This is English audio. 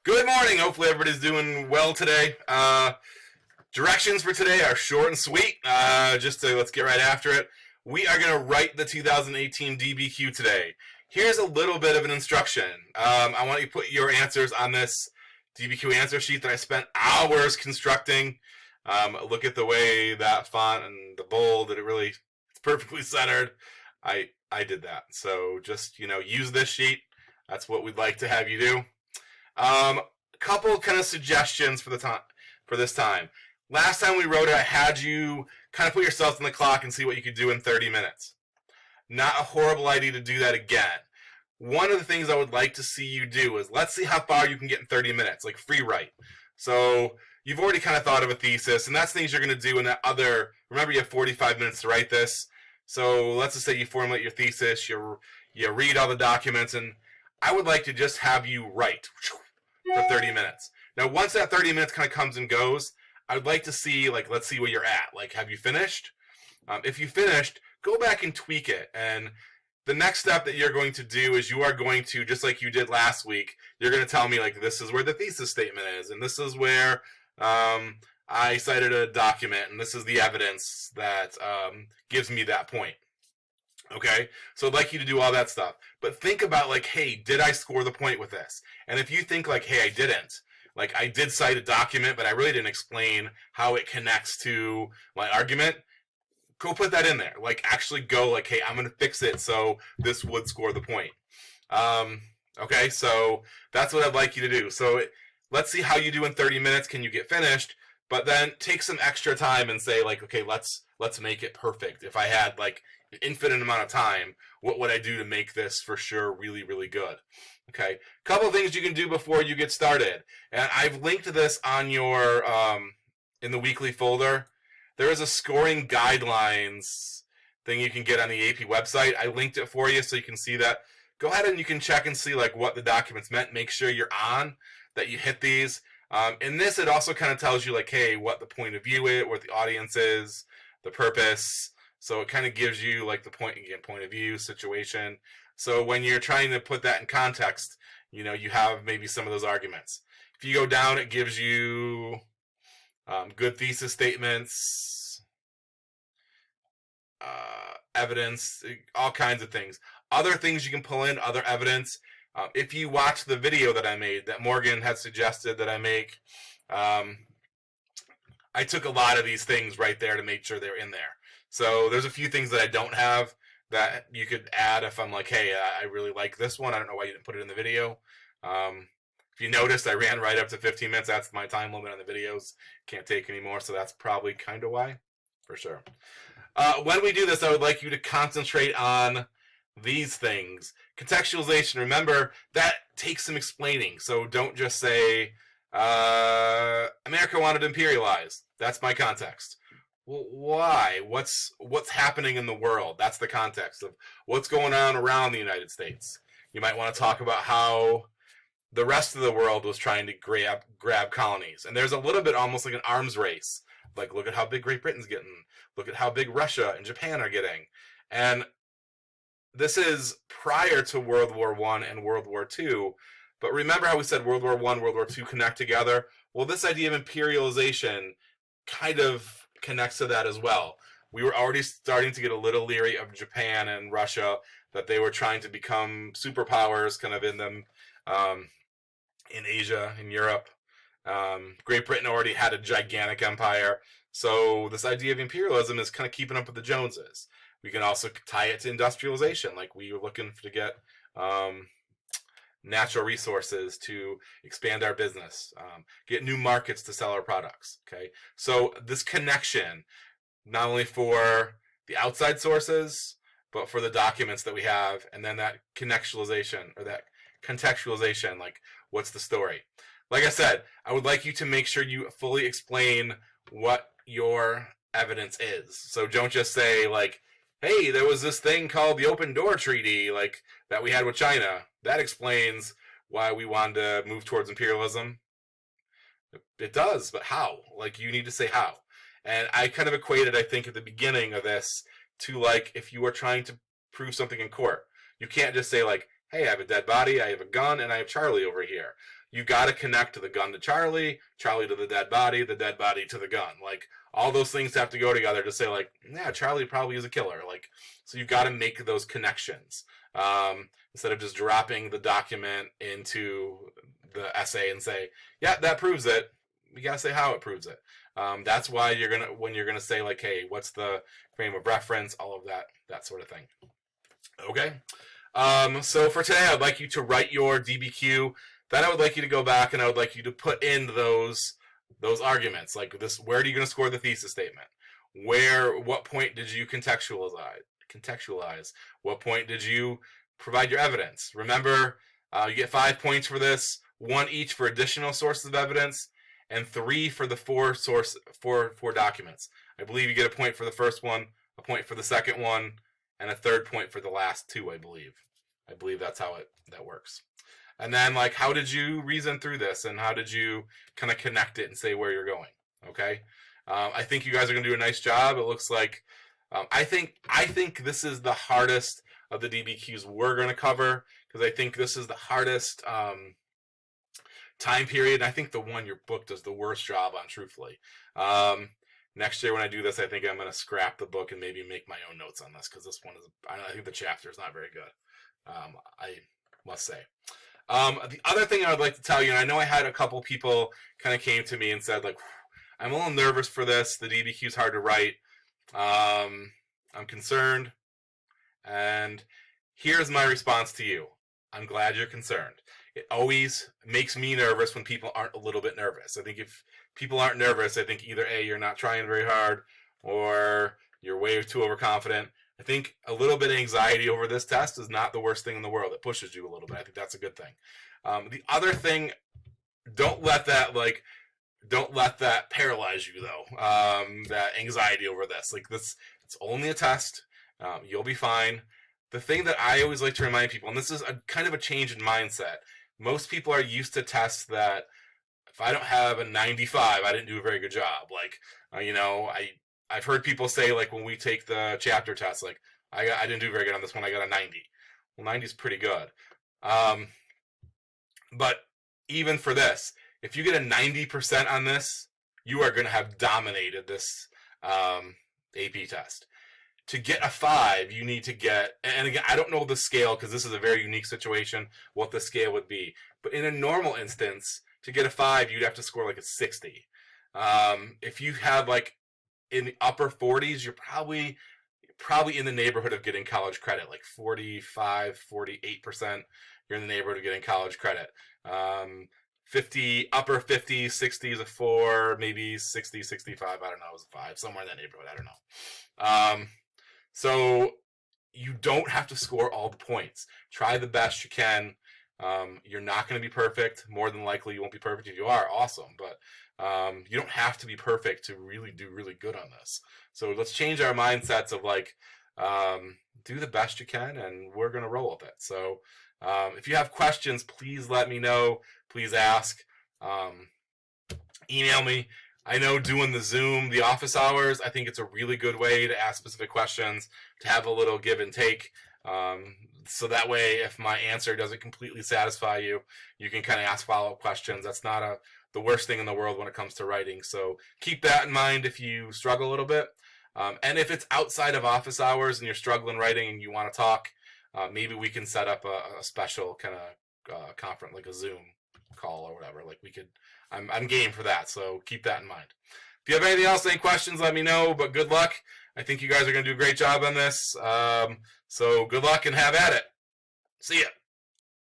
Good morning. Hopefully everybody's doing well today. Directions for today are short and sweet. Let's get right after it. We are going to write the 2018 DBQ today. Here's a little bit of an instruction. I want you to put your answers on this DBQ answer sheet that I spent hours constructing. Look at the way that font and the bold, that it's perfectly centered. I did that. So just, use this sheet. That's what we'd like to have you do. Couple kind of suggestions for this time. Last time we wrote it, I had you kind of put yourself on the clock and see what you could do in 30 minutes. Not a horrible idea to do that again. One of the things I would like to see you do is, let's see how far you can get in 30 minutes, like free write. So you've already kind of thought of a thesis, and that's things you're going to do in that other, remember you have 45 minutes to write this. So let's just say you formulate your thesis, you read all the documents, and I would like to just have you write for 30 minutes. Now, once that 30 minutes kind of comes and goes, I would like to see, let's see where you're at. Have you finished? If you finished, go back and tweak it. And the next step that you're going to do is you are going to, just like you did last week, you're going to tell me, this is where the thesis statement is, and this is where I cited a document, and this is the evidence that gives me that point. Okay, so I'd like you to do all that stuff, but think about hey, did I score the point with this? And if you think hey, I didn't, I did cite a document, but I really didn't explain how it connects to my argument, go put that in there. Actually go hey, I'm going to fix it so this would score the point. Okay, so that's what I'd like you to do. So let's see how you do in 30 minutes. Can you get finished? But then take some extra time and say okay, let's make it perfect. If I had an infinite amount of time, what would I do to make this for sure really, really good? Okay, couple things you can do before you get started, and I've linked this on your in the weekly folder. There is a scoring guidelines thing you can get on the AP website. I linked it for you so you can see that. Go ahead and you can check and see what the documents meant. Make sure you're on, that you hit these. In this, it also kind of tells you hey, what the point of view is, what the audience is, the purpose. So it kind of gives you the point of view, situation. So when you're trying to put that in context, you have maybe some of those arguments. If you go down, it gives you good thesis statements, evidence, all kinds of things. Other things you can pull in, other evidence. If you watch the video that I made, that Morgan had suggested that I make, I took a lot of these things right there to make sure they're in there. So there's a few things that I don't have that you could add if I'm hey, I really like this one. I don't know why you didn't put it in the video. If you noticed, I ran right up to 15 minutes. That's my time limit on the videos. Can't take any more, so that's probably kind of why, for sure. When we do this, I would like you to concentrate on these things. Contextualization, remember, that takes some explaining. So don't just say, America wanted to imperialize. That's my context. Well, why? What's happening in the world? That's the context of what's going on around the United States. You might want to talk about how the rest of the world was trying to grab colonies. And there's a little bit almost like an arms race. Look at how big Great Britain's getting. Look at how big Russia and Japan are getting. And this is prior to World War I and World War II. But remember how we said World War I, World War II connect together? Well, this idea of imperialization kind of connects to that as well. We were already starting to get a little leery of Japan and Russia, that they were trying to become superpowers kind of in them, in Asia, in Europe. Great Britain already had a gigantic empire. So this idea of imperialism is kind of keeping up with the Joneses. We can also tie it to industrialization. We were looking to get natural resources to expand our business, get new markets to sell our products. Okay, so this connection, not only for the outside sources, but for the documents that we have, and then that contextualization, what's the story? Like I said, I would like you to make sure you fully explain what your evidence is. So don't just say hey, there was this thing called the Open Door Treaty, that we had with China. That explains why we wanted to move towards imperialism. It does, but how? You need to say how. And I kind of equated, I think, at the beginning of this to if you are trying to prove something in court. You can't just say hey, I have a dead body, I have a gun, and I have Charlie over here. you got to connect the gun to Charlie, Charlie to the dead body to the gun. Like, all those things have to go together to say, like, yeah, Charlie probably is a killer. Like, so you've got to make those connections. Instead of just dropping the document into the essay and say, yeah, that proves it. You got to say how it proves it. That's why when you're gonna say, like, hey, what's the frame of reference, all of that sort of thing. Okay. So for today, I'd like you to write your DBQ. Then I would like you to go back and I would like you to put in those arguments. Like this, where are you going to score the thesis statement? What point did you contextualize? What point did you provide your evidence? Remember, you get 5 points for this, 1 each for additional sources of evidence, and 3 for the four documents. I believe you get a point for the first one, a point for the second one, and a 3rd point for the last 2, I believe. I believe that's how that works. And then, like, how did you reason through this, and how did you kind of connect it and say where you're going? Okay, I think you guys are going to do a nice job. It looks like I think this is the hardest of the DBQs we're going to cover, because I think this is the hardest time period. And I think the one your book does the worst job on, truthfully. Next year when I do this, I think I'm going to scrap the book and maybe make my own notes on this, because this one I think the chapter is not very good. I must say. The other thing I would like to tell you, and I know I had a couple people kind of came to me and said, like, I'm a little nervous for this. The DBQ is hard to write. I'm concerned. And here's my response to you. I'm glad you're concerned. It always makes me nervous when people aren't a little bit nervous. I think if people aren't nervous, I think either A, you're not trying very hard, or you're way too overconfident. I think a little bit of anxiety over this test is not the worst thing in the world. It pushes you a little bit. I think that's a good thing. The other thing, don't let that paralyze you, though. That anxiety over this. Like, this, it's only a test. You'll be fine. The thing that I always like to remind people, and this is a kind of a change in mindset. Most people are used to tests that if I don't have a 95, I didn't do a very good job. Like, I've heard people say, like, when we take the chapter test, like, I didn't do very good on this one, I got a 90. Well, 90 is pretty good. But even for this, if you get a 90% on this, you are going to have dominated this AP test. To get a 5, you need to get, and again, I don't know the scale because this is a very unique situation, what the scale would be. But in a normal instance, to get a 5, you'd have to score like a 60. If you have, like, in the upper 40s, you're probably in the neighborhood of getting college credit, like 45, 48%. You're in the neighborhood of getting college credit. Upper 50s, 60s a 4, maybe 60, 65, I don't know, it was a 5, somewhere in that neighborhood, I don't know. So you don't have to score all the points. Try the best you can. You're not going to be perfect. More than likely, you won't be perfect. If you are, awesome. But you don't have to be perfect to really do really good on this. So let's change our mindsets of, like, do the best you can, and we're going to roll with it. So if you have questions, please let me know. Please ask. Email me. I know doing the Zoom, the office hours, I think it's a really good way to ask specific questions, to have a little give and take. So that way, if my answer doesn't completely satisfy you, you can kind of ask follow-up questions. That's not the worst thing in the world when it comes to writing. So keep that in mind if you struggle a little bit. And if it's outside of office hours and you're struggling writing and you want to talk, maybe we can set up a special kind of conference, like a Zoom call or whatever. Like, we could, I'm game for that. So keep that in mind. If you have anything else, any questions, let me know. But good luck. I think you guys are going to do a great job on this. So good luck and have at it. See ya.